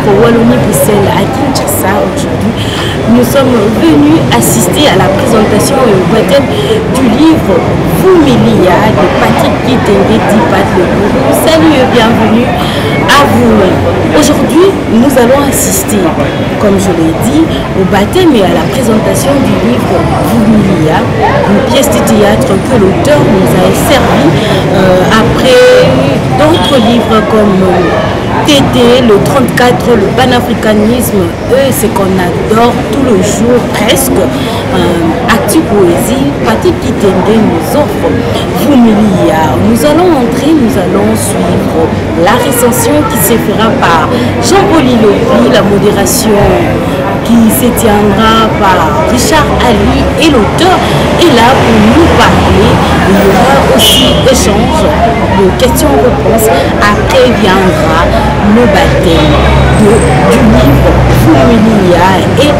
centre Wallonie-Bruxelles à Kinshasa aujourd'hui. Nous sommes venus assister à la présentation et au baptême du livre Vumilia de Patrick Kitenge Dipat Le Gourou. Salut et bienvenue à vous. Aujourd'hui, nous allons assister, comme je l'ai dit, au baptême et à la présentation du livre Vumilia, une pièce de théâtre que l'auteur nous a servi après d'autres livres comme Tété, le 34, le panafricanisme, ce qu'on adore tout le jour presque. Actu Poésie, Patrick Kitenge nous offre Vumilia. Nous allons entrer, nous allons suivre la recension qui se fera par Jean-Paul Ilopi, la modération qui se tiendra par Richard Ali et l'auteur est là pour nous parler. Il y aura aussi échange de questions-réponses. Après viendra le baptême du livre Vumilia et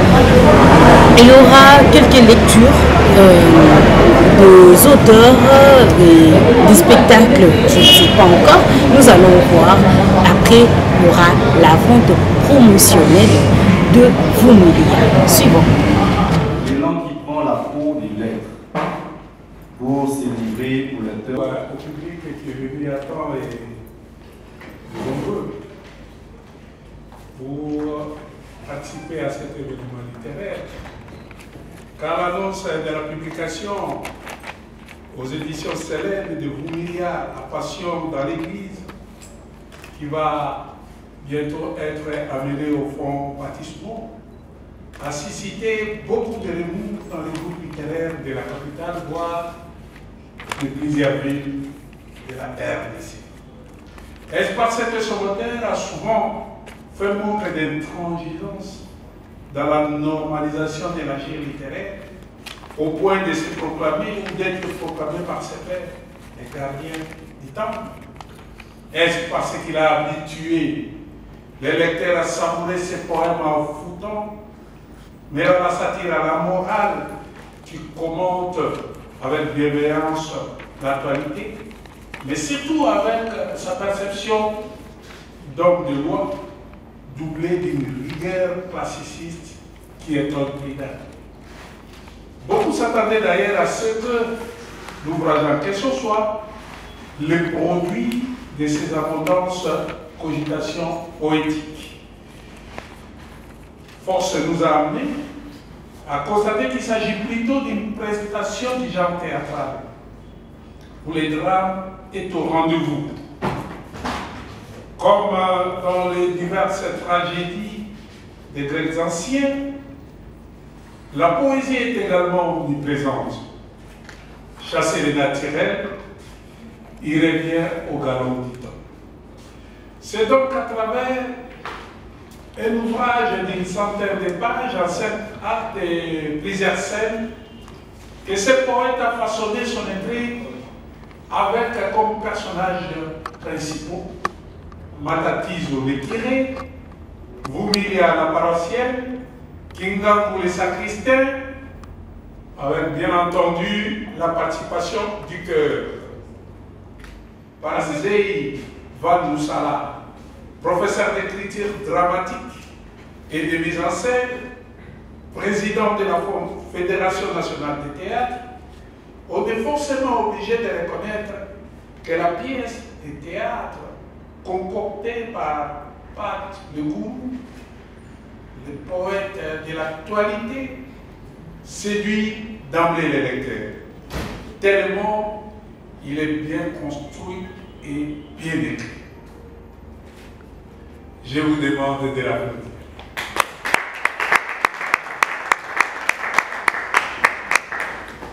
il y aura quelques lectures des auteurs des spectacles, je ne sais pas encore, nous allons voir. Après, il y aura la vente promotionnelle de Vumilia. Suivant. L'élan qui prend la peau des lettres pour se livrer au lecteur. Au public qui est venu à temps et nombreux pour participer à cet événement littéraire. Car l'annonce de la publication aux éditions célèbres de Vumilia, La Passion dans l'Église, qui va bientôt être amenée au fonds baptismaux, a suscité beaucoup de remous dans les groupes littéraires de la capitale, voire de plusieurs villes de la RDC. Est-ce parce que ce modèle a souvent fait montre d'intransigeance dans la normalisation de la vie littéraire, au point de se proclamer ou d'être proclamé par ses pairs, les gardiens du temps? Est-ce parce qu'il a habitué les lecteurs à savourer ses poèmes en foutant, mais à la satire, à la morale, qui commente avec bienveillance l'actualité, mais surtout avec sa perception d'homme de loi, doublée d'une rigueur classiciste qui est intimidante. Beaucoup s'attendaient d'ailleurs à ce que l'ouvrage en question soit le produit de ces abondantes cogitations poétiques. Force nous a amené à constater qu'il s'agit plutôt d'une prestation du genre théâtral, où le drame est au rendez-vous. Comme dans les diverses tragédies des Grecs anciens, la poésie est également omniprésente. Chasser le naturel, il revient au galop du temps. C'est donc à travers un ouvrage d'une centaine de pages en 7 actes et plusieurs scènes que ce poète a façonné son intrigue avec comme personnages principaux Matatizo le curé, Vumilia la paroissienne, Kingangu le sacristain, avec bien entendu la participation du chœur. Parazei Van Moussala, professeur d'écriture dramatique et de mise en scène, président de la Fédération nationale de théâtre, on est forcément obligé de reconnaître que la pièce de théâtre concoctée par Pat Le Gourou, le poète de l'actualité, séduit d'emblée les lecteurs, tellement il est bien construit et bien écrit. Je vous demande de l'applaudir.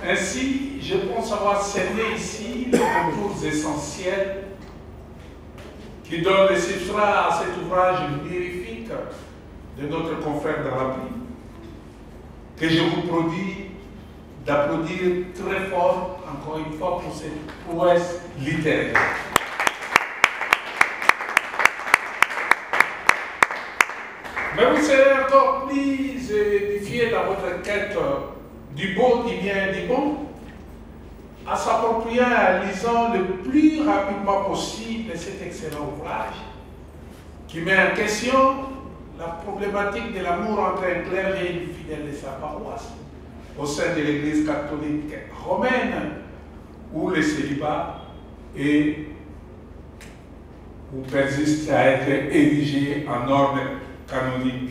Ainsi, je pense avoir cerné ici les contours essentiels qui donnent le substrat à cet ouvrage mirifique de notre confrère Darabi, que je vous produis d'applaudir très fort, encore une fois, pour cette prouesse littéraire. Mais vous serez encore plus édifiés dans votre quête du beau, du bien et du bon, en s'appropriant en lisant le plus rapidement possible cet excellent ouvrage qui met en question la problématique de l'amour entre un clergé et une fidèle de sa paroisse au sein de l'Église catholique romaine, où le célibat persiste à être érigé en norme canonique.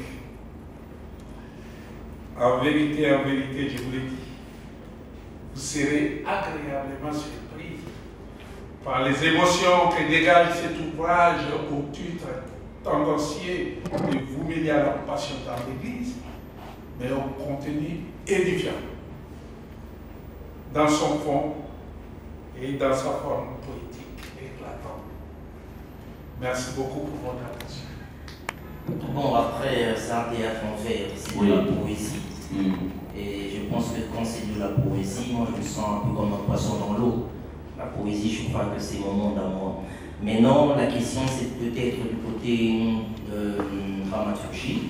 En vérité, je vous l'ai dit, vous serez agréablement surpris par les émotions que dégage cet ouvrage au titre tendancier de vous mêler à la passion dans l'Église, mais au contenu édifiant dans son fond et dans sa forme poétique éclatante. Merci beaucoup pour votre attention. Bon, après, c'est un théâtre en vers, c'est de la poésie. Et je pense que quand c'est de la poésie, moi je me sens un peu comme un poisson dans l'eau. La poésie, je crois que c'est mon monde à moi. Mais non, la question c'est peut-être du côté dramaturgie,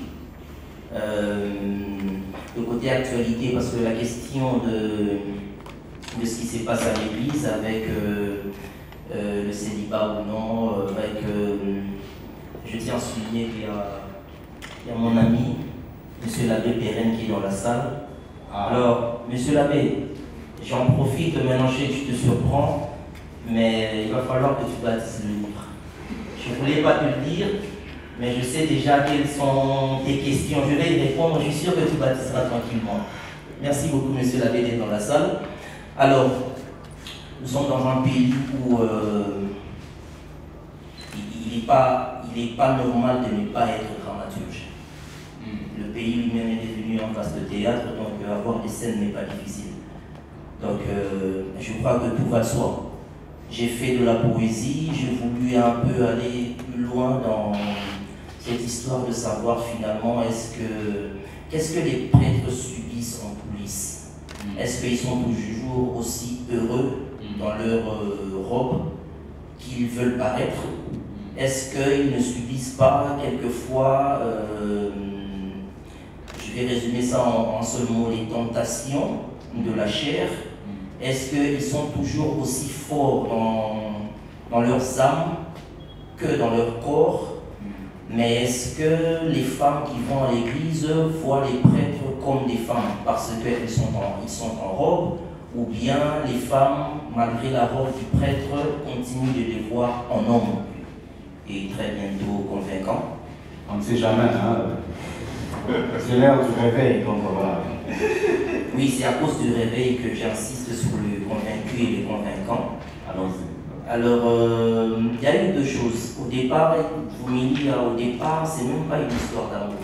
le côté actualité, parce que la question de ce qui se passe à l'église avec le célibat ou non, je tiens à souligner qu'il y a mon ami, M. l'abbé Perrin, qui est dans la salle. Alors, M. l'abbé, j'en profite, maintenant je te surprends, mais il va falloir que tu bâtisses le livre. Je ne voulais pas te le dire, mais je sais déjà quelles sont tes questions. Je vais y répondre, je suis sûr que tu bâtisseras tranquillement. Merci beaucoup, M. l'abbé, d'être dans la salle. Alors, nous sommes dans un pays où il n'est pas normal de ne pas être dramaturge. Le pays lui-même est devenu un vaste théâtre, donc avoir des scènes n'est pas difficile. Donc je crois que tout va de soi. J'ai fait de la poésie, j'ai voulu un peu aller plus loin dans cette histoire de savoir finalement qu'est-ce que les prêtres subissent en coulisses. Est-ce qu'ils sont toujours aussi heureux dans leur robe qu'ils veulent paraître? Est-ce qu'ils ne subissent pas quelquefois, je vais résumer ça en seul mot, les tentations de la chair? Est-ce qu'ils sont toujours aussi forts dans leurs âmes que dans leur corps? Mais est-ce que les femmes qui vont à l'église voient les prêtres comme des femmes parce qu'ils sont en robe, ou bien les femmes, malgré la robe du prêtre, continuent de les voir en hommes et très bientôt convaincants? On ne sait jamais, hein. C'est l'heure du réveil, donc voilà. Oui, c'est à cause du réveil que j'insiste sur le convaincu et le convaincant. Allons-y. Alors, il y a eu deux choses. Au départ, c'est même pas une histoire d'amour.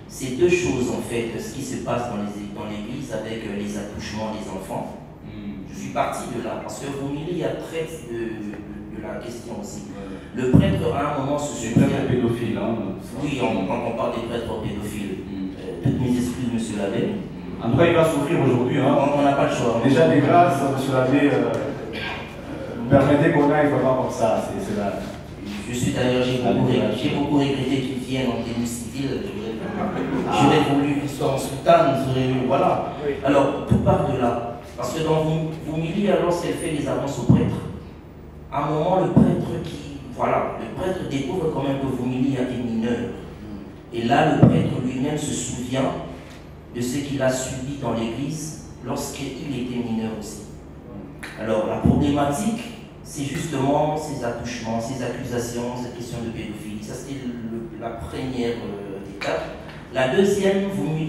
C'est deux choses en fait, ce qui se passe dans l'église avec les attouchements des enfants. Je suis parti de là, parce que Voumili traite de la question aussi. Le prêtre, à un moment, se souvient... pédophile, hein. Oui, quand on parle des prêtres pédophiles. Toutes mes excuses, monsieur l'abbé. En tout cas, il va souffrir aujourd'hui. Hein. On n'a pas le choix. Déjà, des grâces, monsieur l'abbé, vous permettez qu'on aille vraiment comme ça. C'est là. Je suis d'ailleurs, j'ai beaucoup regretté qu'il vienne en tenue civile. J'aurais voulu qu'il soit en soutane, voilà. Alors, tout part de là. Parce que dans Voumili, lorsqu'elle fait les avances au prêtre, à un moment, le prêtre découvre quand même que Voumili a des mineurs. Et là, le prêtre lui-même se souvient de ce qu'il a subi dans l'église lorsqu'il était mineur aussi. Alors, la problématique, c'est justement ces attouchements, ces accusations, cette question de pédophilie. Ça, c'était la première étape. La deuxième,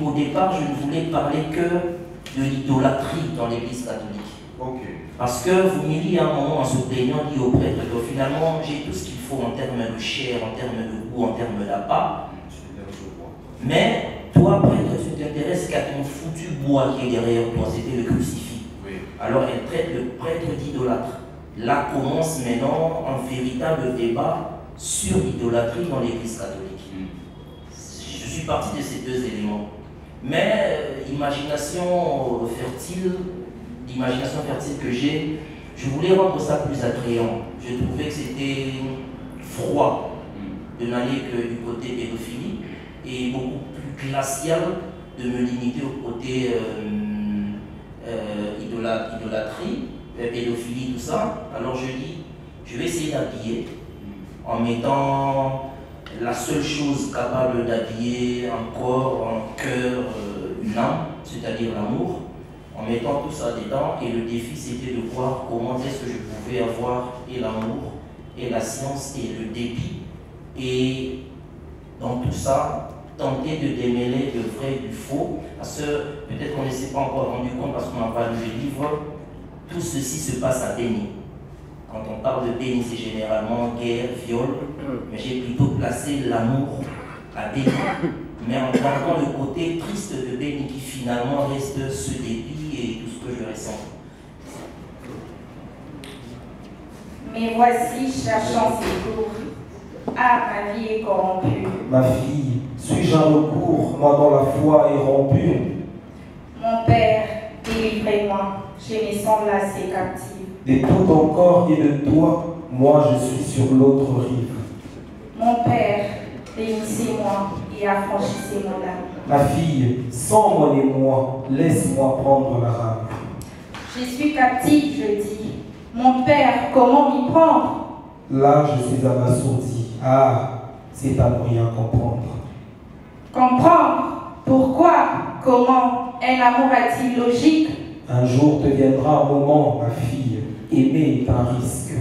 au départ, je ne voulais parler que de l'idolâtrie dans l'église catholique. Okay. Parce que Voumili, à un moment, en se plaignant, dit au prêtre que finalement, j'ai tout ce qu'il faut en termes de chair, en termes de goût, en termes d'appât. Mais toi, prêtre, tu t'intéresses qu'à ton foutu bois qui est derrière toi, c'était le crucifix. Oui. Alors elle traite le prêtre d'idolâtre. Là commence maintenant un véritable débat sur l'idolâtrie dans l'église catholique. Je suis parti de ces deux éléments. Mais l'imagination fertile que j'ai, je voulais rendre ça plus attrayant. Je trouvais que c'était froid de n'aller que du côté pédophilie et beaucoup plus glacial de me limiter au côté idolâtrie, pédophilie, tout ça. Alors je dis, je vais essayer d'habiller en mettant la seule chose capable d'habiller un corps, un cœur, une âme, c'est-à-dire l'amour, en mettant tout ça dedans. Et le défi, c'était de voir comment est-ce que je pouvais avoir et l'amour, et la science, et le dépit. Et dans tout ça, tenter de démêler le vrai du faux, parce que peut-être qu'on ne s'est pas encore rendu compte parce qu'on n'a pas lu le livre, tout ceci se passe à Béni. Quand on parle de Béni, c'est généralement guerre, viol, mais j'ai plutôt placé l'amour à Béni, mais en gardant le côté triste de Béni qui finalement reste ce dépit et tout ce que je ressens. Mais voici, cherchant ses cours. Ah, ma vie est corrompue. Ma fille, suis-je un recours, moi dont la foi est rompue? Mon père, délivrez-moi, j'ai mes sangles assez captives. De tout ton corps et de toi, moi je suis sur l'autre rive. Mon père, bénissez-moi et affranchissez mon âme. Ma fille, sans mon émoi, laisse-moi prendre la rame. Je suis captive, je dis. Mon père, comment m'y prendre? Là, je suis abasourdi. Ah, c'est à ne rien comprendre. Comprendre? Pourquoi? Comment? Un amour a-t-il logique? Un jour te viendra un moment, ma fille. Aimer est un risque.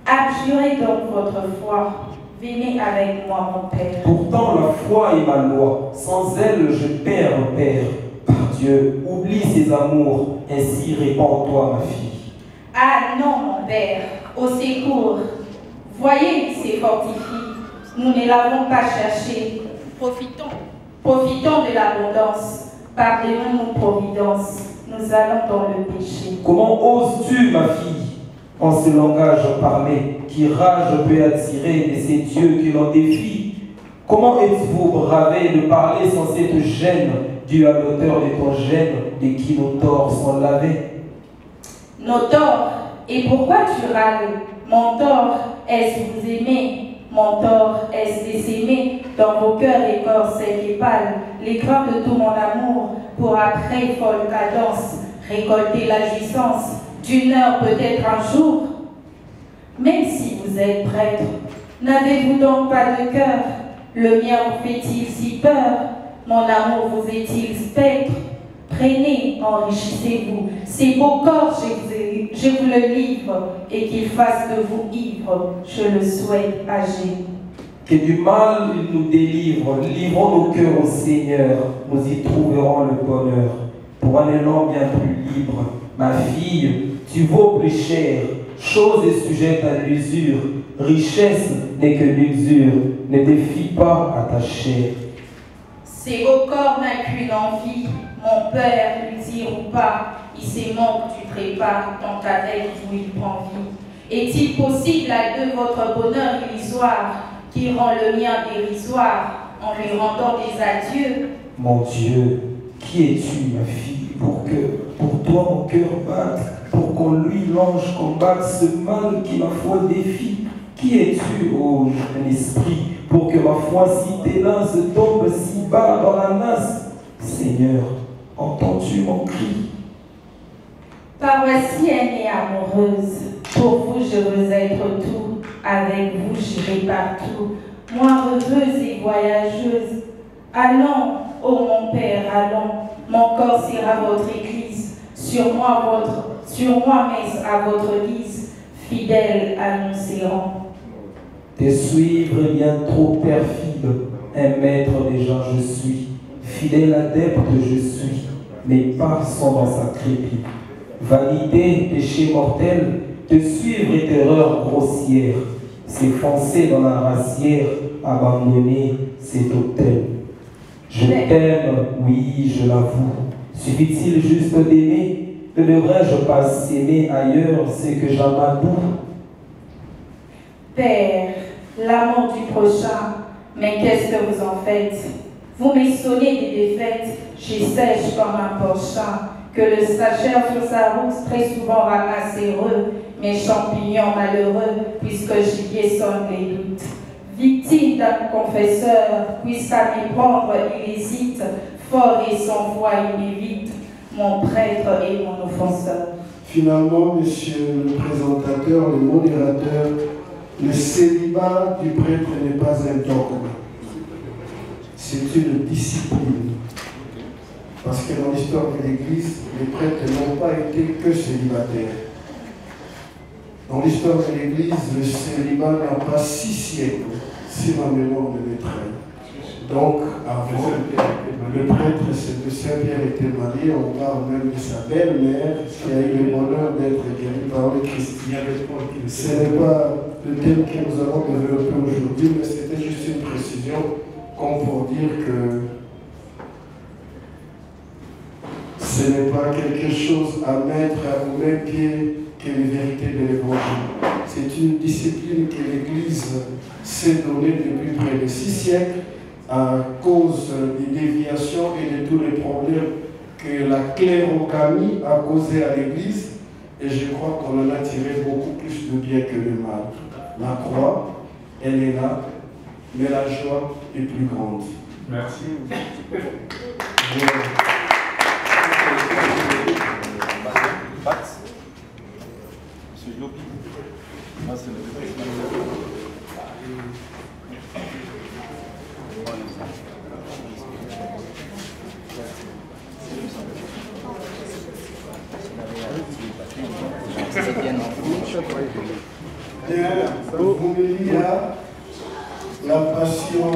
Abjurez donc votre foi. Venez avec moi, mon père. Pourtant, la foi est ma loi. Sans elle, je perds, père. Par Dieu, oublie ses amours. Ainsi, répands-toi, ma fille. Ah non, mon père. Au secours. Voyez ces fortifiés. Nous ne l'avons pas cherché. Profitons. Profitons de l'abondance. Pardonnons-nous, Providence. Nous allons dans le péché. Comment oses-tu, ma fille, en ce langage parlé, qui rage peut attirer, mais c'est Dieu qui l'en défie? Comment êtes-vous bravé de parler sans cette gêne, due à l'auteur de ton gène, de qui nos torts sont lavés? Nos torts. Et pourquoi tu râles? Mon tort, est-ce vous aimer? Mon tort, est-ce de s'aimer? Dans vos cœurs et corps secs et pâles, l'écran de tout mon amour, pour après folle cadence, récolter la jouissance d'une heure, peut-être un jour. Même si vous êtes prêtre, n'avez-vous donc pas de cœur? Le mien vous fait-il si peur? Mon amour vous est-il spectre? Prenez, enrichissez-vous, ces beaux corps, je vous le livre, et qu'il fasse de vous ivre, je le souhaite âgé. Que du mal il nous délivre, livrons nos cœurs au Seigneur, nous y trouverons le bonheur. Pour un élan bien plus libre, ma fille, tu vaux plus cher, chose est sujette à l'usure, richesse n'est que l'usure, ne te fie pas à ta chair. Ces beaux corps m'incluent l'envie, mon père, lui dire ou pas, il s'aimant que tu prépares, tant avec vous il prend vie. Est-il possible à deux votre bonheur illusoire, qui rend le mien dérisoire, en lui rendant des adieux? Mon Dieu, qui es-tu, ma fille, pour toi mon cœur batte, pour qu'on lui l'ange combatte ce mal qui ma foi défie? Qui es-tu, ô jeune esprit, pour que ma foi si ténace tombe si bas dans la nasse? Seigneur, entends-tu mon cri? Par voici aimée amoureuse, pour vous je veux être tout, avec vous j'irai partout, moi rêveuse et voyageuse. Allons, ô mon Père, allons, mon corps sera votre église, sur moi mais à votre guise, fidèle à nous serons. Te suivre est bien trop perfide, un maître déjà je suis, fidèle adepte je suis, mes pas sont dans sa crépite. Vanité, péché mortel, te suivre est erreur grossière, s'effoncer dans la racière, abandonner cet autel. Je t'aime, oui, je l'avoue. Suffit-il juste d'aimer? Ne devrais-je pas s'aimer ailleurs, c'est que j'amadoue? Père, l'amour du prochain, mais qu'est-ce que vous en faites? Vous m'essonnez des défaites, je sèche comme un porchin, que le stagère sur sa route très souvent ramasse heureux, mes champignons malheureux, puisque gibier sonne les doutes. Victime d'un confesseur, puisqu'à m'y prendre il hésite, fort et sans foi il m'évite, mon prêtre et mon offenseur. Finalement, monsieur le présentateur, le modérateur, Le célibat du prêtre n'est pas un dogme, c'est une discipline. Parce que dans l'histoire de l'Église, les prêtres n'ont pas été que célibataires. Dans l'histoire de l'Église, le célibat n'a pas 6 siècles, si ma mémoire ne m'étreint. Donc, avant, le prêtre de Saint-Pierre était marié, on parle même de sa belle-mère, qui a eu le bonheur d'être guérie par le Christ. Ce n'est pas le thème que nous avons développé aujourd'hui, mais c'était juste une précision, comme pour dire que ce n'est pas quelque chose à mettre au même pied que les vérités de l'Évangile. C'est une discipline que l'Église s'est donnée depuis près de 6 siècles à cause des déviations et de tous les problèmes que la clérogamie a causé à l'Église. Et je crois qu'on en a tiré beaucoup plus de bien que de mal. La croix, elle est là, mais la joie est plus grande. Merci. Monsieur Yopi. Moi, c'est le Vous me dites la passion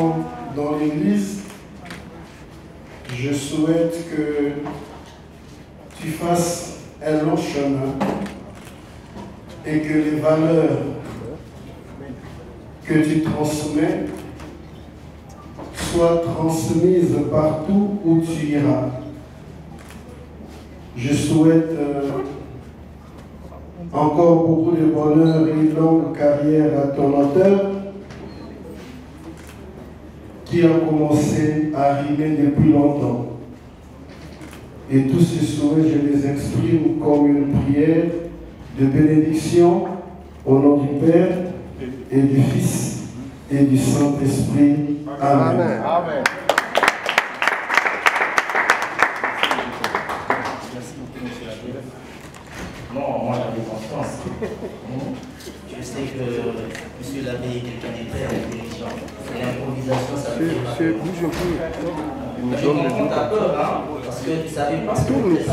dans l'Église. Je souhaite que tu fasses un long chemin et que les valeurs que tu transmets soient transmises partout où tu iras. Je souhaite encore beaucoup de bonheur et une longue carrière à ton auteur qui a commencé à rimer depuis longtemps. Et tous ces souhaits, je les exprime comme une prière de bénédiction au nom du Père et du Fils et du Saint-Esprit. Amen. Amen. Amen. Non, moi j'avais confiance. Je sais que M. l'abbé est quelqu'un de très intelligent. Et l'improvisation, ça me fait pas peur. Je comprends ta peur, hein, parce que tu ne savais pas ce que vous faites.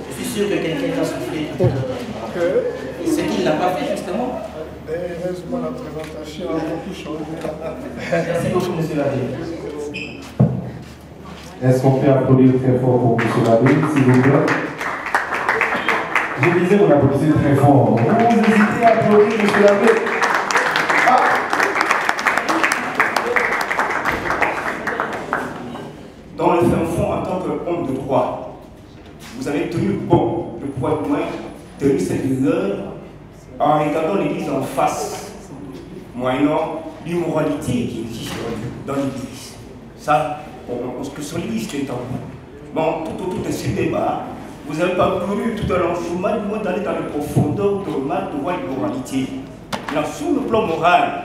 Je suis sûr que quelqu'un t'a soufflé tout à l'heure. Ce qu'il n'a pas fait, justement. Heureusement, la présentation a beaucoup changé. Merci beaucoup, M. l'abbé. Est-ce qu'on peut applaudir très fort pour M. l'abbé, s'il vous plaît? Je disais, on applaudissait très fort. Vous hésitez à applaudir M. l'abbé? Dans le fin fond, en tant qu'homme de droit, vous avez tenu bon le poids de main, tenu cette rigueur en regardant l'Église en face, moyennant l'immoralité qui existe dans l'Église. Ça, que sur l'Église, c'est en vous. Bon, tout autour de ce débat, vous n'avez pas couru tout à l'enfouement, du moins d'aller dans les profondeurs de voir l'immoralité. Là, sur le plan moral,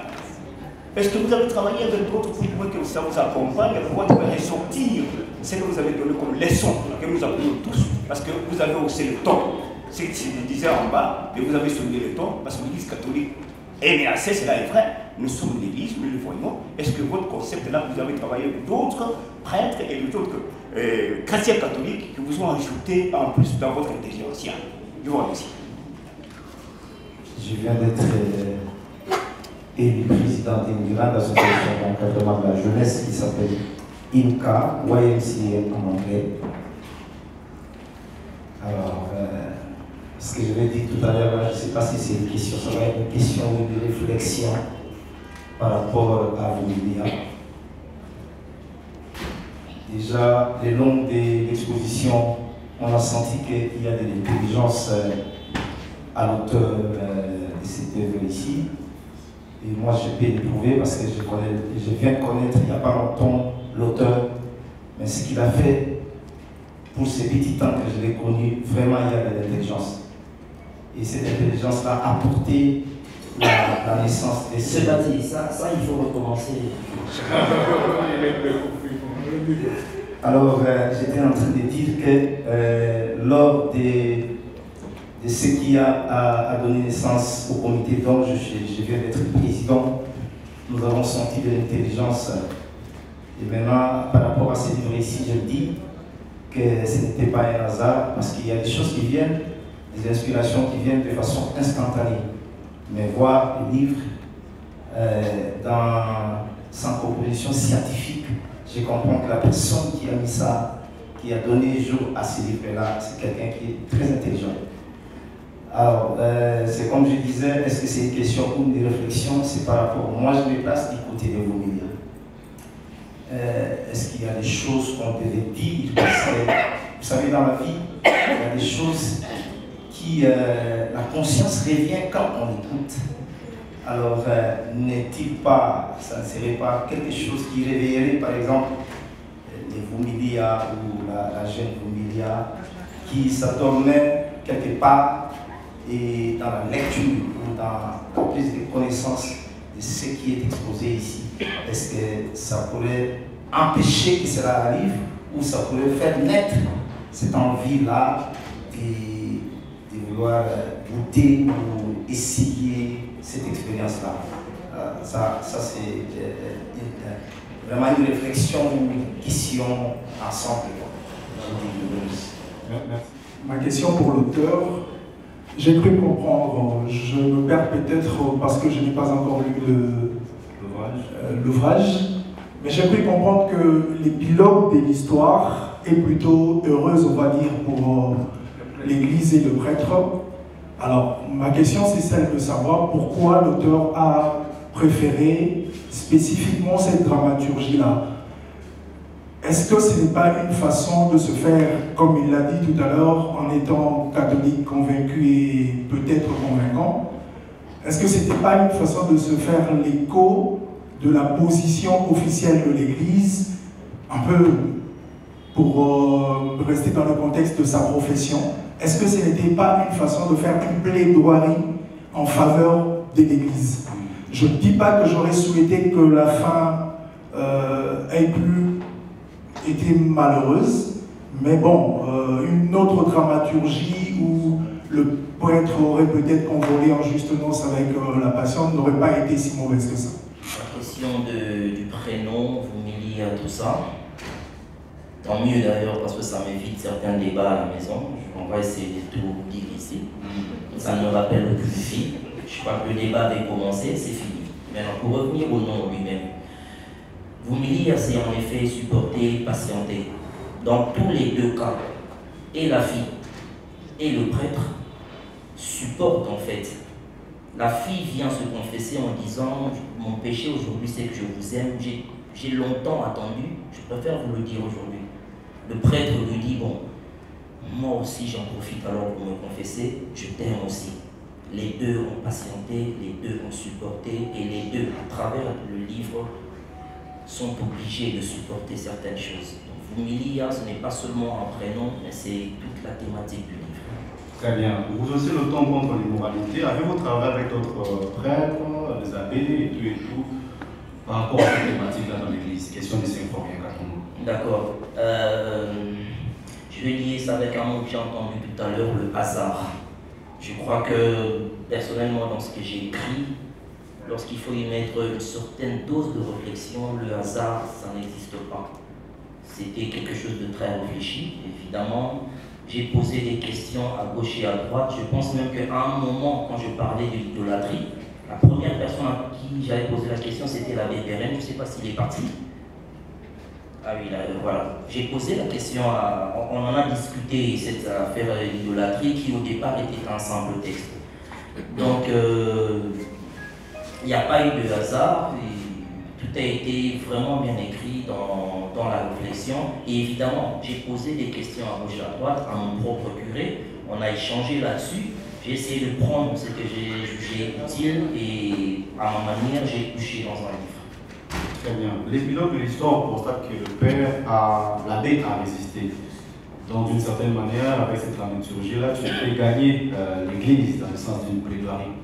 est-ce que vous avez travaillé avec d'autres pour que ça vous accompagne à pouvoir ressortir ce que vous avez donné comme leçon que nous apprenons tous? Parce que vous avez haussé le ton. C'est ce que je disais en bas, et vous avez soulevé le ton, parce que l'Église catholique est menacée, cela est vrai. Nous sommes l'Église, nous le voyons. Est-ce que votre concept-là, vous avez travaillé avec d'autres prêtres et d'autres chrétiens catholiques qui vous ont ajouté en plus dans votre intelligence? Je vous remercie. Je viens d'être élu président d'une grande association d'encadrement de la jeunesse qui s'appelle IMCA, YMCA en anglais. Alors, ce que je vais dire tout à l'heure, je ne sais pas si c'est une question, ça va être une question ou une réflexion par rapport à Vumilia. Déjà, le long de l'exposition, on a senti qu'il y a de l'intelligence à l'auteur de cette œuvre ici. Et moi, je peux l'éprouver parce que je viens de connaître il n'y a pas longtemps l'auteur, mais ce qu'il a fait pour ces petits temps que je l'ai connu, vraiment il y a de l'intelligence. Et cette intelligence-là a apporté la naissance de ce. Cela dit, ça il faut recommencer. Alors, j'étais en train de dire que lors des de ce qui a donné naissance au comité dont je viens d'être président. Nous avons senti de l'intelligence. Et maintenant, par rapport à ces livres ici, je dis que ce n'était pas un hasard, parce qu'il y a des choses qui viennent, des inspirations qui viennent de façon instantanée. Mais voir le livre dans sa composition scientifique, je comprends que la personne qui a mis ça, qui a donné jour à ces livres-là, c'est quelqu'un qui est très intelligent. Alors, c'est comme je disais, est-ce que c'est une question ou une réflexion? C'est par rapport, moi je me place du côté de vos milieux. Est-ce qu'il y a des choses qu'on devait dire? Parce que, vous savez, dans la vie, il y a des choses qui, la conscience revient quand on écoute. Alors, n'est-il pas, ça ne serait pas quelque chose qui réveillerait, par exemple, les Vumilia ou la jeune Vumilia qui s'endormait quelque part et dans la lecture ou dans la prise de connaissance de ce qui est exposé ici? Est-ce que ça pourrait empêcher que cela arrive ou ça pourrait faire naître cette envie-là de vouloir goûter ou essayer cette expérience-là? Ça c'est vraiment une réflexion, une question ensemble. Merci. Ma question pour l'auteur, j'ai cru comprendre, je me perds peut-être parce que je n'ai pas encore lu l'ouvrage, mais j'ai cru comprendre que l'épilogue de l'histoire est plutôt heureuse, on va dire, pour l'Église et le prêtre. Alors, ma question, c'est celle de savoir pourquoi l'auteur a préféré spécifiquement cette dramaturgie-là. Est-ce que ce n'est pas une façon de se faire, comme il l'a dit tout à l'heure, en étant catholique convaincu et peut-être convaincant? Est-ce que ce n'était pas une façon de se faire l'écho de la position officielle de l'Église, un peu pour rester dans le contexte de sa profession? Est-ce que ce n'était pas une façon de faire une plaidoirie en faveur de l'Église? Je ne dis pas que j'aurais souhaité que la fin ait été malheureuse, mais bon, une autre dramaturgie où le prêtre aurait peut-être convolé en juste noces avec la patiente n'aurait pas été si mauvaise que ça. La question du prénom, Vumilia, tout ça, tant mieux d'ailleurs parce que ça m'évite certains débats à la maison. On va essayer de tout dire ici. Ça me rappelle aucune fille. Je crois que le débat avait commencé, c'est fini. Maintenant, pour revenir au nom lui-même, Vumilia, c'est en effet supporter, patienter. Dans tous les deux cas, et la fille et le prêtre supportent en fait. La fille vient se confesser en disant « Mon péché aujourd'hui, c'est que je vous aime. J'ai longtemps attendu, je préfère vous le dire aujourd'hui. » Le prêtre lui dit « Bon, moi aussi j'en profite alors pour me confesser, je t'aime aussi. » Les deux ont patienté, les deux ont supporté, et les deux, à travers le livre, sont obligés de supporter certaines choses. Donc, Vumilia, ce n'est pas seulement un prénom, mais c'est toute la thématique du livre. Très bien. Vous aussi le temps contre l'immoralité. Avez-vous travaillé avec d'autres prêtres, des abbés et tout, par rapport à cette thématique-là dans l'Église? Question de s'informer également. D'accord. Je vais lier ça avec un mot que j'ai entendu tout à l'heure, le hasard. Je crois que, personnellement, dans ce que j'ai écrit, lorsqu'il faut y mettre une certaine dose de réflexion, le hasard, ça n'existe pas. C'était quelque chose de très réfléchi, évidemment. J'ai posé des questions à gauche et à droite. Je pense même qu'à un moment, quand je parlais de l'idolâtrie, la première personne à qui j'avais posé la question, c'était l'abbé Beren. Je ne sais pas s'il est parti. Ah oui, là, voilà. J'ai posé la question, on en a discuté, cette affaire de l'idolâtrie qui au départ était un simple texte. Donc, il n'y a pas eu de hasard, tout a été vraiment bien écrit dans la réflexion. Et évidemment, j'ai posé des questions à gauche et à droite à mon propre curé, on a échangé là-dessus. J'ai essayé de prendre ce que j'ai jugé utile et à ma manière, j'ai couché dans un livre. Très bien. L'épilogue de l'histoire constate que l'abbé a résisté. Donc, d'une certaine manière, avec cette dramaturgie-là, tu fais gagner l'Église dans le sens d'une plaidoirie.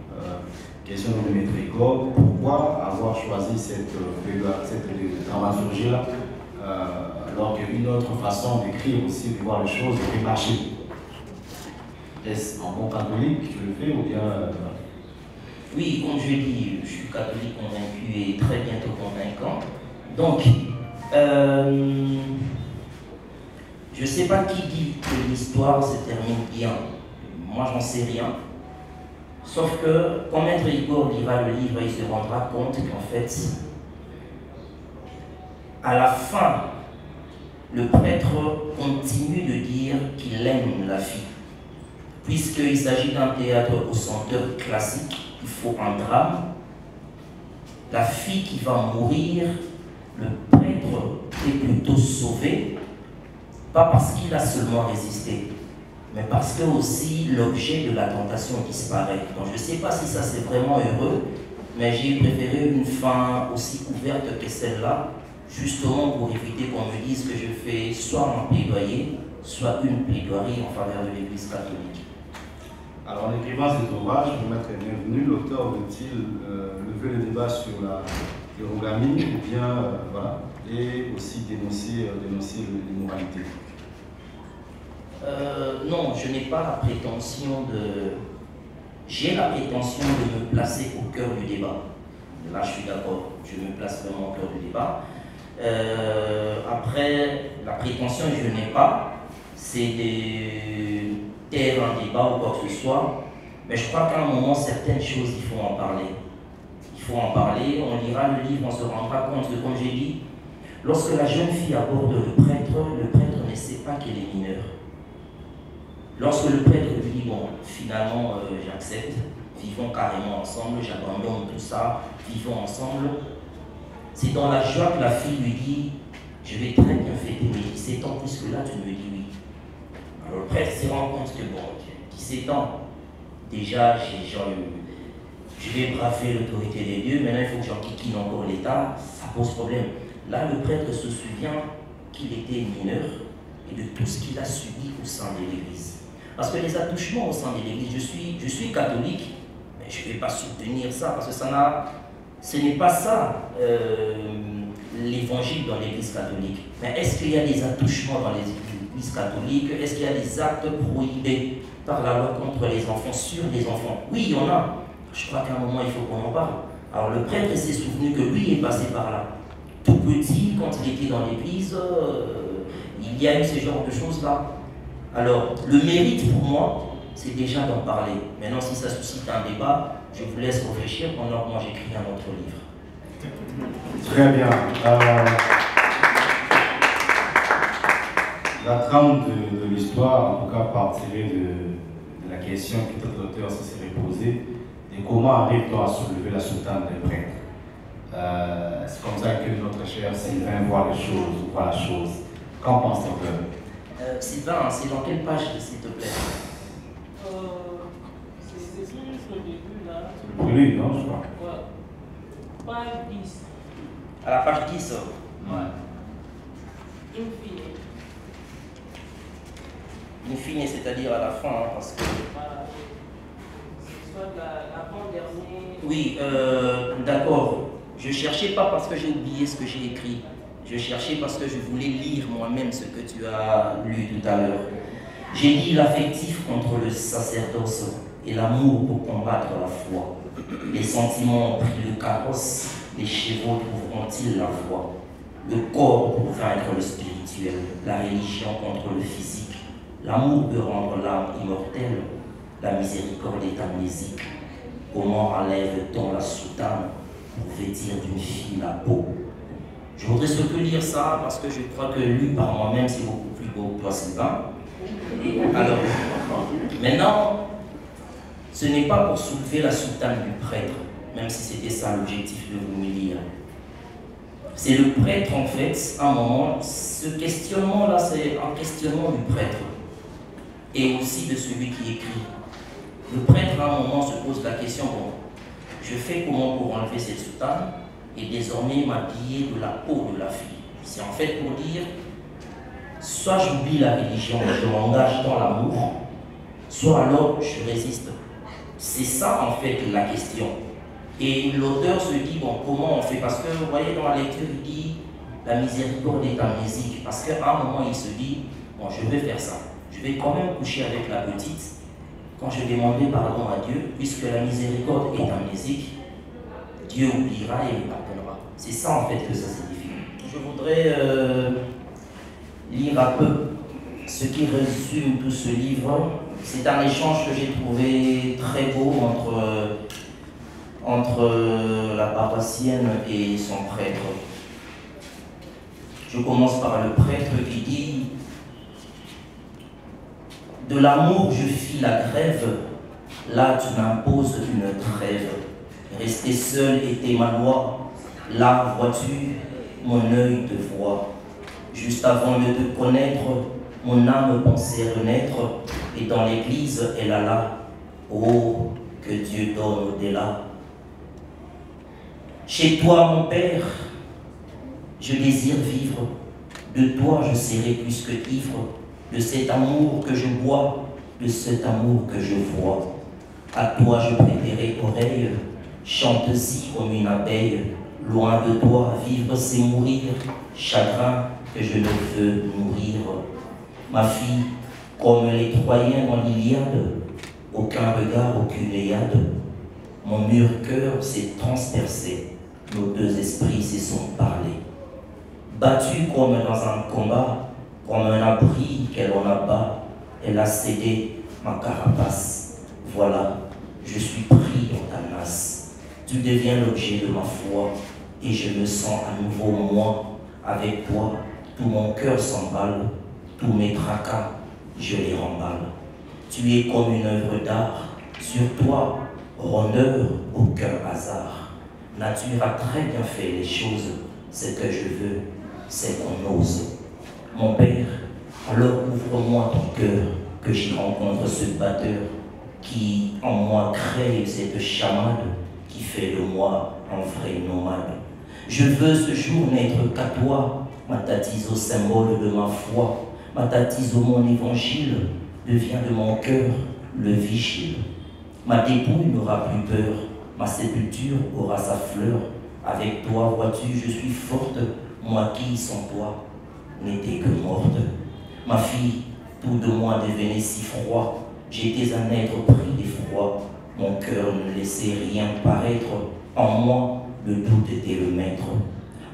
Question de Maître Igor, pourquoi avoir choisi cette dramaturgie-là alors qu'une autre façon d'écrire aussi, de voir les choses, peut marcher? Est-ce en bon catholique que tu le fais ou bien... Oui, comme je dis, je suis catholique convaincu et très bientôt convaincant. Donc, je ne sais pas qui dit que l'histoire se termine bien. Moi, j'en sais rien. Sauf que quand Maître Igor lira le livre, il se rendra compte qu'en fait, à la fin, le prêtre continue de dire qu'il aime la fille. Puisqu'il s'agit d'un théâtre au senteur classique, il faut un drame. La fille qui va mourir, le prêtre est plutôt sauvé, pas parce qu'il a seulement résisté, mais parce que aussi l'objet de la tentation disparaît. Donc je ne sais pas si ça c'est vraiment heureux, mais j'ai préféré une fin aussi ouverte que celle-là, justement pour éviter qu'on me dise que je fais soit un plaidoyer, soit une plaidoirie en faveur de l'Église catholique. Alors en écrivant cet ouvrage, le maître est bienvenu, l'auteur veut-il lever le débat sur l'hérogamie ou bien, voilà, et aussi dénoncer l'immoralité? Non, je n'ai pas la prétention de... J'ai la prétention de me placer au cœur du débat. Là, je suis d'accord, je me place vraiment au cœur du débat. Après, la prétention que je n'ai pas, c'est de taire un débat ou quoi que ce soit. Mais je crois qu'à un moment, certaines choses, il faut en parler. Il faut en parler, on lira le livre, on se rendra compte que, comme j'ai dit, lorsque la jeune fille aborde le prêtre ne sait pas qu'elle est mineure. Lorsque le prêtre lui dit, bon, finalement, j'accepte, vivons carrément ensemble, j'abandonne tout ça, vivons ensemble, c'est dans la joie que la fille lui dit, je vais très bien fêter mes 17 ans, puisque là, tu me dis oui. Alors le prêtre se rend compte que, bon, 17 ans, déjà, je vais braver l'autorité des dieux, maintenant il faut que j'en kikine encore l'État, ça pose problème. Là, le prêtre se souvient qu'il était mineur et de tout ce qu'il a subi au sein de l'Église. Parce que les attouchements au sein de l'Église, je suis catholique, mais je ne vais pas soutenir ça, parce que ce n'est pas ça l'évangile dans l'Église catholique. Mais est-ce qu'il y a des attouchements dans l'Église catholique? Est-ce qu'il y a des actes prohibés par la loi contre les enfants, sur les enfants? Oui, il y en a. Je crois qu'à un moment, il faut qu'on en parle. Alors le prêtre s'est souvenu que lui est passé par là. Tout petit, quand il était dans l'église, il y a eu ce genre de choses-là. Alors, le mérite pour moi, c'est déjà d'en parler. Maintenant, si ça suscite un débat, je vous laisse réfléchir pendant que moi j'écris un autre livre. Très bien. La trame de l'histoire, en tout cas, partirait de la question que tout l'auteur se serait posée, et comment arrive-t-on à soulever la soutane des prêtres? C'est comme ça que notre cher Sylvain voit les choses, ou voit la chose. Qu'en pense l'auteur? Sylvain, c'est dans quelle page, s'il te plaît? C'est juste au début, là. C'est le prélude, non, je crois. Ouais. Page 10. À la page 10. Ouais. Infine. Infine, c'est-à-dire à la fin, hein, parce que... Voilà. C'est soit l'avant-dernier. Oui, d'accord. Je cherchais pas parce que j'ai oublié ce que j'ai écrit. Je cherchais parce que je voulais lire moi-même ce que tu as lu tout à l'heure. J'ai dit l'affectif contre le sacerdoce et l'amour pour combattre la foi. Les sentiments ont pris le carrosse, les chevaux trouveront-ils la voie? Le corps pour vaincre le spirituel, la religion contre le physique. L'amour peut rendre l'âme immortelle, la miséricorde est amnésique. Comment enlève-t-on la soutane pour vêtir d'une fille la peau? Je voudrais surtout lire ça parce que je crois que lu par moi-même, c'est beaucoup plus beau que toi, Sylvain. Alors, maintenant, ce n'est pas pour soulever la soutane du prêtre, même si c'était ça l'objectif de vous lire. C'est le prêtre, en fait, à un moment, ce questionnement-là, c'est un questionnement du prêtre et aussi de celui qui écrit. Le prêtre, à un moment, se pose la question, bon, je fais comment pour enlever cette soutane et désormais m'habiller de la peau de la fille? C'est en fait pour dire, soit j'oublie la religion et je m'engage dans l'amour, soit alors je résiste. C'est ça en fait la question. Et l'auteur se dit, bon, comment on fait? Parce que vous voyez dans la lecture, il dit, la miséricorde est amnésique. Parce qu'à un moment, il se dit, bon, je vais faire ça. Je vais quand même coucher avec la petite quand je demandais pardon à Dieu, puisque la miséricorde est amnésique, Dieu oubliera et me pardonnera. C'est ça en fait que ça signifie. Je voudrais lire un peu ce qui résume tout ce livre. C'est un échange que j'ai trouvé très beau entre la paroissienne et son prêtre. Je commence par le prêtre qui dit « De l'amour je fis la grève, là tu m'imposes une trêve. Rester seul était ma loi, là vois-tu, mon œil te voit. Juste avant de te connaître, mon âme pensait renaître, et dans l'église elle alla. Oh, que Dieu donne au-delà. Chez toi, mon Père, je désire vivre. De toi, je serai plus que ivre. De cet amour que je bois, de cet amour que je vois. À toi, je prêterai oreille. Chante-y comme une abeille. Loin de toi, vivre c'est mourir. Chagrin que je ne veux nourrir. Ma fille, comme les Troyens dans l'Iliade, aucun regard, aucune Léade. Mon mûr cœur s'est transpercé. Nos deux esprits se sont parlés. Battue comme dans un combat, comme un abri qu'elle en abat, elle a cédé ma carapace. Voilà, je suis pris dans ta nasse. Tu deviens l'objet de ma foi, et je me sens à nouveau moi. Avec toi, tout mon cœur s'emballe, tous mes tracas, je les remballe. Tu es comme une œuvre d'art, sur toi, rondeur, aucun hasard. Nature a très bien fait les choses, ce que je veux, c'est qu'on ose. Mon Père, alors ouvre-moi ton cœur, que j'y rencontre ce batteur qui en moi crée cette chamade qui fait de moi un vrai nomade. Je veux ce jour n'être qu'à toi, ma tatise au symbole de ma foi, ma tatise au mon évangile, devient de mon cœur le vigile. Ma dépouille n'aura plus peur, ma sépulture aura sa fleur. Avec toi, vois-tu, je suis forte, moi qui, sans toi, n'étais que morte. Ma fille, tout de moi devenait si froid, j'étais un être pris d'effroi. Mon cœur ne laissait rien paraître, en moi, le doute était le maître.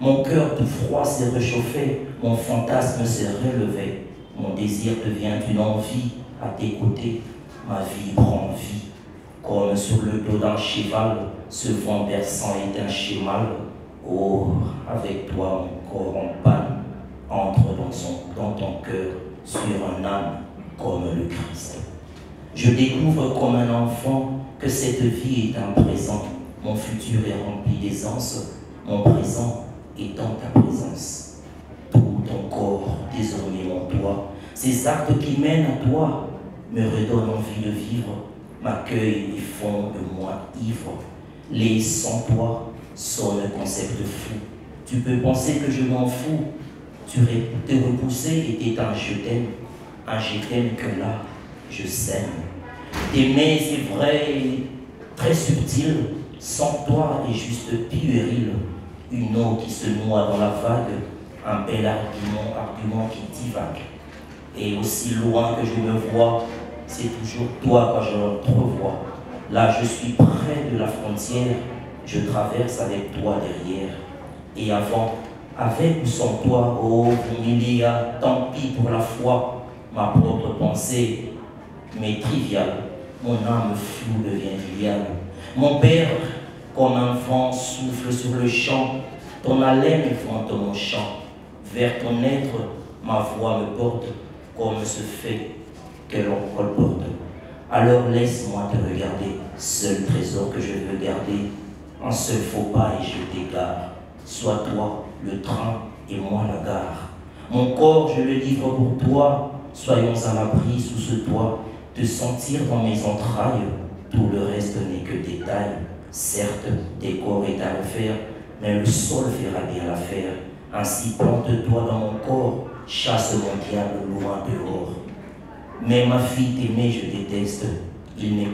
Mon cœur tout froid s'est réchauffé, mon fantasme s'est relevé. Mon désir devient une envie, à tes côtés, ma vie prend vie. Comme sur le dos d'un cheval, ce vent berçant est un chemal. Oh, avec toi, mon corps en panne, entre dans ton cœur, sur un âme comme le Christ. Je découvre comme un enfant que cette vie est un présent. Mon futur est rempli d'aisance, mon présent étant ta présence. Tout ton corps, désormais mon toit, ces actes qui mènent à toi me redonnent envie de vivre, m'accueillent et font de moi ivre. Les sans toi sont un concept fou. Tu peux penser que je m'en fous, te repousser était un je t'aime que là, je sème. T'aimer, c'est vrai, très subtil, sans toi est juste puéril. Une eau qui se noie dans la vague, un bel argument qui divague. Et aussi loin que je me vois, c'est toujours toi quand je l'entrevois. Là, je suis près de la frontière, je traverse avec toi derrière. Et avant, avec ou sans toi, oh, Vumilia, tant pis pour la foi, ma propre pensée m'est triviale, mon âme floue devient filiale. Mon Père, comme un vent souffle sur le champ, ton haleine vente mon chant. Vers ton être, ma voix me porte, comme ce fait que l'on colporte. Alors laisse-moi te regarder, seul trésor que je veux garder. Un seul faux pas et je t'égare. Sois toi le train et moi la gare. Mon corps, je le livre pour toi. Soyons à l'abri sous ce toit. Te sentir dans mes entrailles, tout le reste n'est que détail. Certes, décor est à refaire, mais le sol fera bien l'affaire. Ainsi plante-toi dans mon corps, chasse mon diable loin dehors. Mais ma fille t'aimée, je déteste. Il n'est...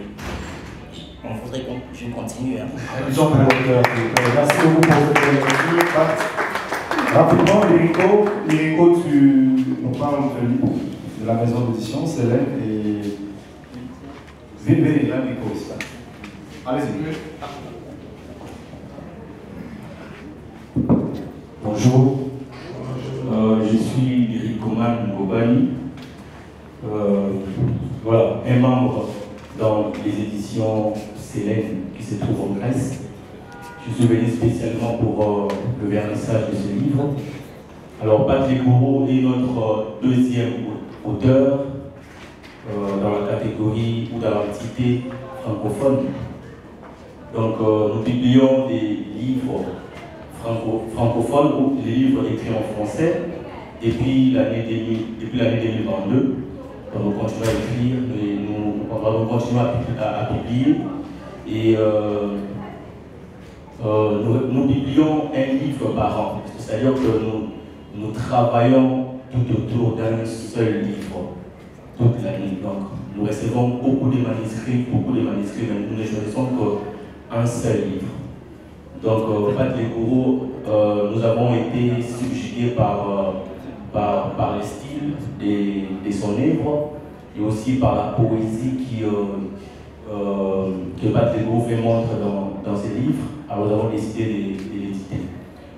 On faudrait que je continue. Hein. Merci beaucoup pour cette lecture. Rapidement, Lirico, tu nous parles de la maison d'édition, Célèbre, et Venez, là, micro aussi. Allez-y. Bonjour, je suis Eric Coman Ngobani, voilà, un membre dans les éditions Célène qui se trouvent en Grèce. Je suis venu spécialement pour le vernissage de ce livre. Alors, Patrick Gouraud est notre deuxième auteur dans la catégorie ou dans l'entité francophone. Donc, nous publions des livres francophones ou des livres écrits en français depuis l'année 2022. Donc, nous continuons à écrire, on va continuer à publier et nous publions un livre par an. C'est-à-dire que nous travaillons tout autour d'un seul livre toute l'année. Donc, nous recevons beaucoup de manuscrits, mais nous ne choisissons qu'un seul livre. Donc, Patrick Gouraud, nous avons été subjugués par le style de son œuvre et aussi par la poésie que Patrick Gouraud fait montre dans ses livres. Alors, nous avons décidé de l'éditer.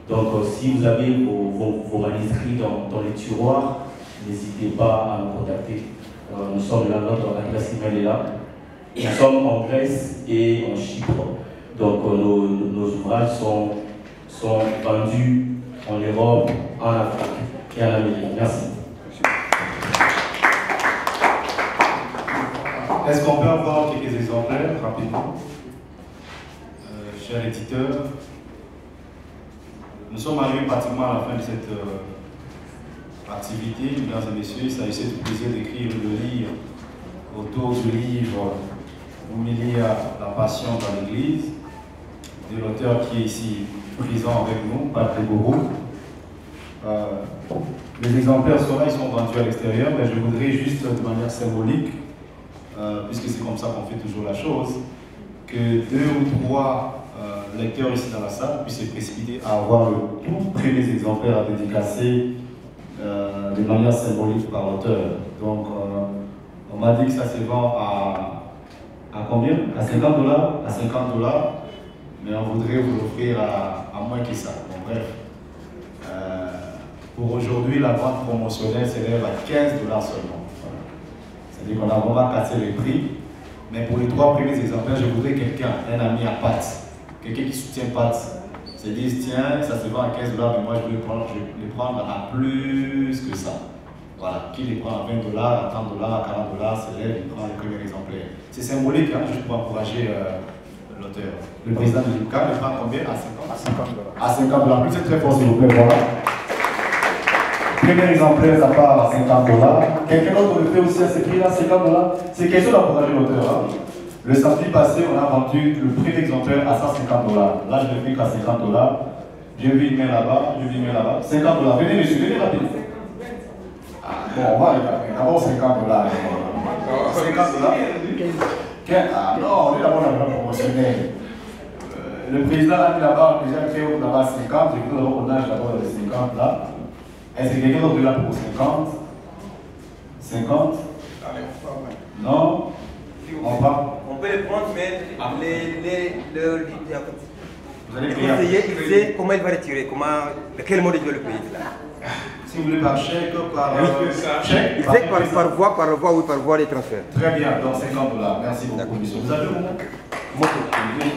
Donc, si vous avez vos manuscrits dans les tiroirs, n'hésitez pas à nous contacter. Nous sommes là, notre adresse email est là. Nous sommes en Grèce et en Chypre. Donc, nos ouvrages sont vendus en Europe, en Afrique et en Amérique. Merci. Est-ce qu'on peut avoir quelques exemplaires rapidement? Chers éditeurs, nous sommes arrivés pratiquement à la fin de cette activité, mesdames et messieurs. Il s'agissait du plaisir d'écrire et de lire autour du livre Humilia, la passion dans l'Église, de l'auteur qui est ici présent avec nous, Patrick Gouraud. Les exemplaires sont là, ils sont vendus à l'extérieur, mais je voudrais juste de manière symbolique, puisque c'est comme ça qu'on fait toujours la chose, que 2 ou 3 lecteurs ici dans la salle puissent se précipiter à avoir le tout premier exemplaire à dédicacer de manière symbolique par l'auteur. Donc, on m'a dit que ça se vend à combien? À $50? À $50, mais on voudrait vous l'offrir à moins que ça. Bon, bref. Pour aujourd'hui, la vente promotionnelle s'élève à $15 seulement. Voilà. C'est-à-dire qu'on a vraiment cassé les prix. Mais pour les 3 premiers exemplaires, je voudrais quelqu'un, un ami à Pat, quelqu'un qui soutient Pat, se dise tiens, ça se vend à $15, mais moi je vais les prendre à plus que ça. Voilà, qui les prend à $20, à $30, à $40, c'est là, il prend les premiers exemplaires. C'est symbolique, hein, juste pour encourager l'auteur. Le président de l'UCA le prend combien? À 50 $. À $50. Plus c'est très fort, s'il vous plaît, voilà. Premier exemplaire, ça part à $50. Quelqu'un d'autre le fait aussi à ce prix-là, $50. C'est question d'encourager l'auteur. Hein. Le samedi passé, on a vendu le prix d'exemplaire à $150. Là, je l'ai fait qu'à $50. J'ai vu une main là-bas, $50. Venez, monsieur, venez rapidement. Bon, on va d'abord $50. $50. Ah non, on est d'abord dans le promotionnel. Le président a mis là-bas, déjà créé là-bas 50, j'ai vu d'abord qu'on nage d'abord les 50 là. Est-ce que quelqu'un d'autre est là pour 50? 50? Non? On va? On peut les prendre, mais vous allez payer. Il sait comment il va retirer, de quel mode il doit le payer. Si vous voulez par chèque, par chèque. Il sait par voie des transferts. Très bien, donc $50. Merci beaucoup, monsieur. Vous avez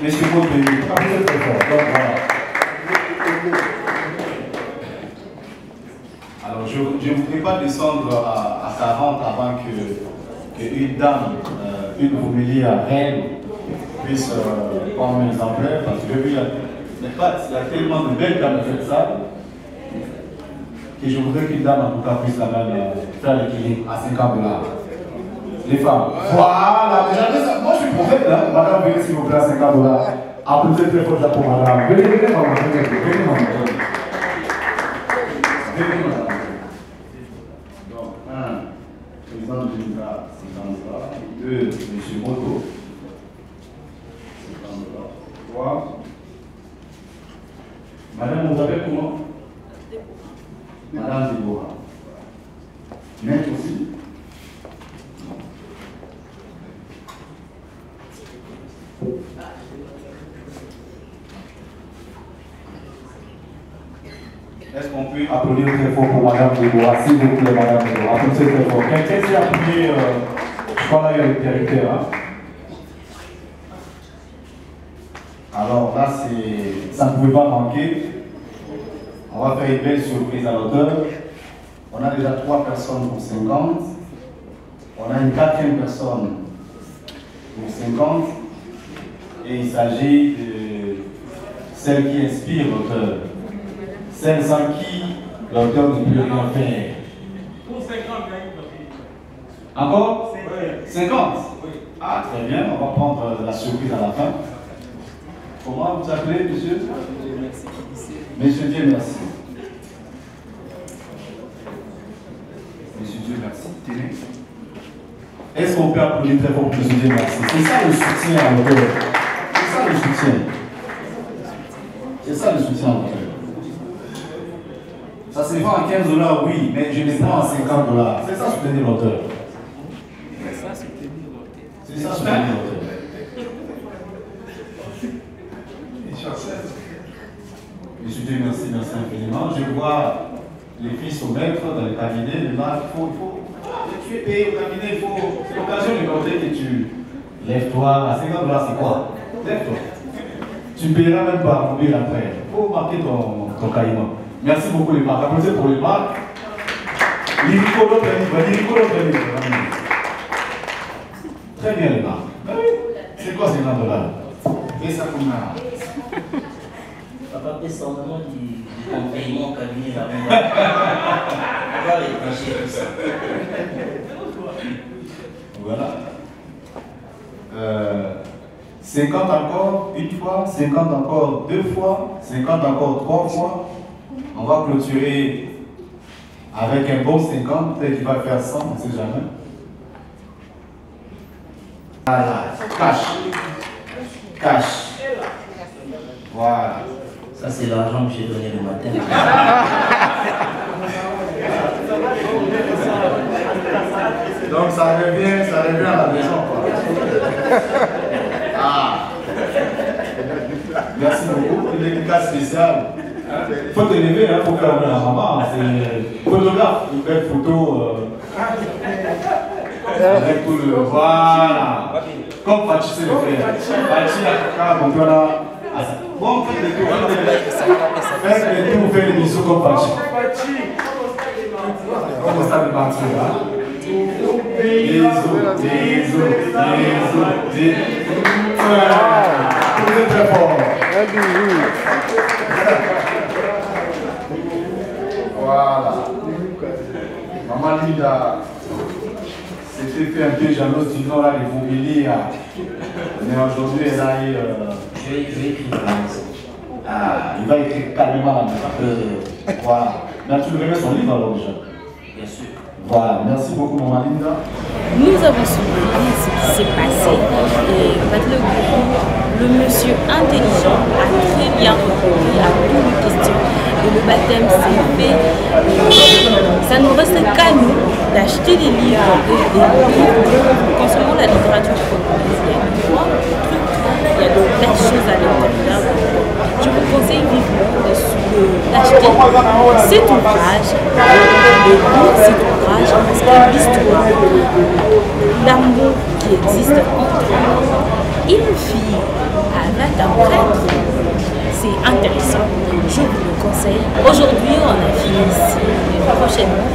Monsieur Baudry, appuyez très fort. Donc voilà. Alors, je ne voudrais pas descendre à 40 avant qu'une dame, une Humilia reine, puisse prendre un exemplaire, parce que il y a tellement de belles dames dans cette salle que je voudrais qu'une dame, en tout cas, puisse la même faire l'équilibre à $50. Les femmes. Voilà, moi je suis prophète là. Madame, venez s'il vous plaît à $50. Applaudissez très fort pour madame. Venez, maman. Venez, maman. Venez, madame. Donc, 1, président de l'État, $50. 2, M. Moto, $50. 3, madame, vous appelez comment? Madame Déborah. Maître aussi? peut applaudir très fort pour Madame Déborah, s'il vous plaît, Madame Déborah. Applaudissez très fort. Quelqu'un s'est appuyé, je crois là, il y a le directeur. Hein? Alors là, ça ne pouvait pas manquer. On va faire une belle surprise à l'auteur. On a déjà 3 personnes pour 50. On a une 4e personne pour 50. Et il s'agit de celle qui inspire l'auteur. Celle sans qui l'auteur ne peut rien faire. Pour 50, Encore 50. Ah, très bien, on va prendre la surprise à la fin. Comment vous appelez, monsieur? Monsieur Dieu merci. Monsieur Dieu merci. Tenez. Est-ce qu'on peut applaudir très fort pour Monsieur Dieu merci? C'est ça le soutien à l'auteur. C'est ça le soutien. C'est ça le soutien à l'auteur. Ça se vend à 15 $, oui, mais je les prends à 50 $. C'est ça soutenir l'auteur. C'est ça soutenir l'auteur. Monsieur Dieu, merci infiniment. Je vois les fils au maître dans le cabinet. Là, tu es payé au cabinet, c'est l'occasion de montrer que tu lèves-toi. À 50 $, c'est quoi? Lève-toi. Tu ne payeras même pas mobile après. Il faut marquer ton caïman. Merci beaucoup les marques. Applaudissez pour les marques. Lyrico, l'autre livre. Très bien les marques. C'est quoi ces $? Et ça combien? Papa fait semblant du paiement au cabinet là. On va les trancher tout ça. Voilà. 50 encore une fois, 50 encore 2 fois, 50 encore 3 fois. On va clôturer avec un bon 50, peut-être qu'il va faire 100, on ne sait jamais. Voilà, cash. Voilà. Ça c'est l'argent que j'ai donné le matin. Donc ça revient à la maison. Ah. Merci beaucoup. Une dédicace spéciale. Il faut te lever hein, pour faire la maman. C'est photographe, une belle photo. Avec tout le. Voilà. Comme Fachi sait le faire. Fachi a donc voilà. Bon, faites les tours. Faites les tours, faites les bisous comme Fachi. Comme ça de partir là. Vous êtes très fort. Voilà. Maman Linda s'était fait un peu jalouse, sinon là, les Vaubiliers. Mais aujourd'hui, elle a eu. Je vais écrire la maison. Ah, il va écrire calmement la maison. Voilà. Mais tu le remets son livre alors déjà? Bien sûr. Voilà, merci beaucoup Maman Linda. Nous avons suivi ce qui s'est passé et le monsieur intelligent a très bien répondu à toutes les questions et le baptême s'est fait. Ça ne reste qu'à nous d'acheter des livres et des livres concernant la littérature congolaise. Il y a de belles choses à l'intérieur. Je vous conseille vivement d'acheter cet ouvrage, de lire cet ouvrage, parce que l'histoire, l'amour qui existe entre une fille avec un prêtre, c'est intéressant. Je vous le conseille. Aujourd'hui, on a fini ici. Prochainement,